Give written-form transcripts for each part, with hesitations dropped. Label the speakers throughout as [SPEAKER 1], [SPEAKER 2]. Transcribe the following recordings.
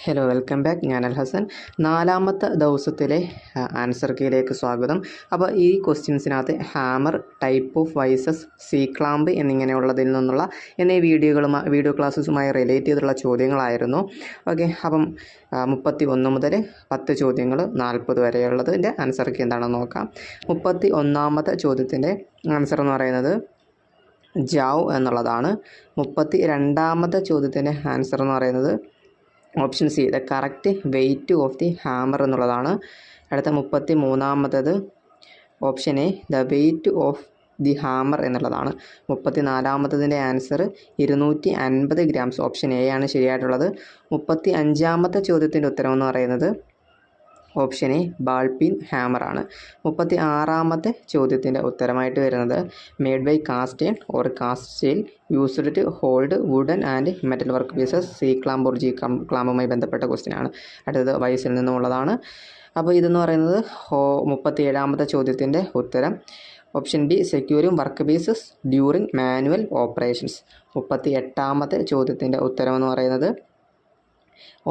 [SPEAKER 1] Hello welcome back. ഞാൻ അൽ ഹസൻ. നാലാമത്തെ ദിവസത്തിലെ ആൻസർ കീയിലേക്ക് സ്വാഗതം. അപ്പോൾ ഈ ക്വസ്റ്റ്യൻസിനകത്ത് hammer, type of vices, C clamp എന്നിങ്ങനെയുള്ളതിൽ നിന്നുള്ള എന്നീ വീഡിയോ ക്ലാസ്സുമായി റിലേറ്റ് ചെയ്തിട്ടുള്ള ചോദ്യങ്ങളായിരുന്നു. ഓക്കെ, അപ്പം 31 മുതൽ 10 ചോദ്യങ്ങൾ 40 വരെയുള്ളതിൻ്റെ ആൻസർ കീ എന്താണെന്ന് നോക്കാം. 31ാമത്തെ ചോദ്യത്തിൻ്റെ ആൻസർ എന്ന് പറയുന്നത് ജാവ് എന്നുള്ളതാണ്. 32ാമത്തെ ചോദ്യത്തിൻ്റെ ആൻസർ എന്ന് പറയുന്നത് option C, the correct weight of the hammer എന്നുള്ളതാണ്. അടുത്ത 33ാമത്തത് option A, the weight of the hammer എന്നുള്ളതാണ്. 34ാമത്തതിൻ്റെ ആൻസർ 250 ഗ്രാംസ്, ഓപ്ഷൻ എ ആണ് ശരിയായിട്ടുള്ളത്. 35ാമത്തെ ചോദ്യത്തിൻ്റെ ഉത്തരം എന്ന് പറയുന്നത് ഓപ്ഷൻ എ, ബാൾ പിൻ ഹാമറാണ്. 36ാമത്തെ ചോദ്യത്തിൻ്റെ ഉത്തരമായിട്ട് വരുന്നത് made by cast or cast steel used to hold wooden and metal work pieces, C clamp or G ക്ലാമ്പുമായി ബന്ധപ്പെട്ട ക്വസ്റ്റ്യനാണ്. അടുത്തത് വൈസിൽ നിന്നുമുള്ളതാണ്. അപ്പോൾ ഇതെന്ന് പറയുന്നത് 37ാമത്തെ ചോദ്യത്തിൻ്റെ ഉത്തരം option B, securing work pieces during manual operations. 38ാമത്തെ ചോദ്യത്തിൻ്റെ ഉത്തരമെന്ന് പറയുന്നത്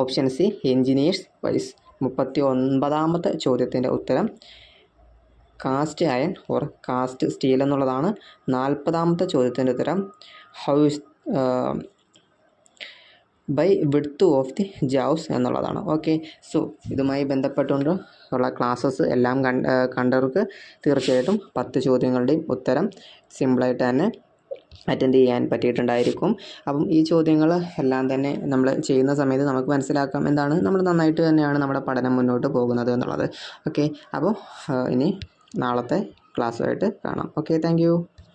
[SPEAKER 1] ഓപ്ഷൻ സി, എൻജിനീയേഴ്സ് വൈസ്. 39ാമത്തെ ചോദ്യത്തിൻ്റെ ഉത്തരം cast iron or cast steel എന്നുള്ളതാണ്. 40ാമത്തെ ചോദ്യത്തിൻ്റെ ഉത്തരം house by width of the jaws എന്നുള്ളതാണ്. ഓക്കെ, സോ ഇതുമായി ബന്ധപ്പെട്ടുകൊണ്ട് ഉള്ള ക്ലാസ്സസ് എല്ലാം കണ്ടവർക്ക് തീർച്ചയായിട്ടും 10 ചോദ്യങ്ങളുടെയും ഉത്തരം സിമ്പിളായിട്ട് തന്നെ അറ്റൻഡ് ചെയ്യാൻ പറ്റിയിട്ടുണ്ടായിരിക്കും. അപ്പം ഈ ചോദ്യങ്ങൾ എല്ലാം തന്നെ നമ്മൾ ചെയ്യുന്ന സമയത്ത് നമുക്ക് മനസ്സിലാക്കാം എന്താണ്, നമ്മൾ നന്നായിട്ട് തന്നെയാണ് നമ്മുടെ പഠനം മുന്നോട്ട് പോകുന്നത് എന്നുള്ളത്. ഓക്കെ, അപ്പോൾ ഇനി നാളത്തെ ക്ലാസ്സുമായിട്ട് കാണാം. Okay, thank you.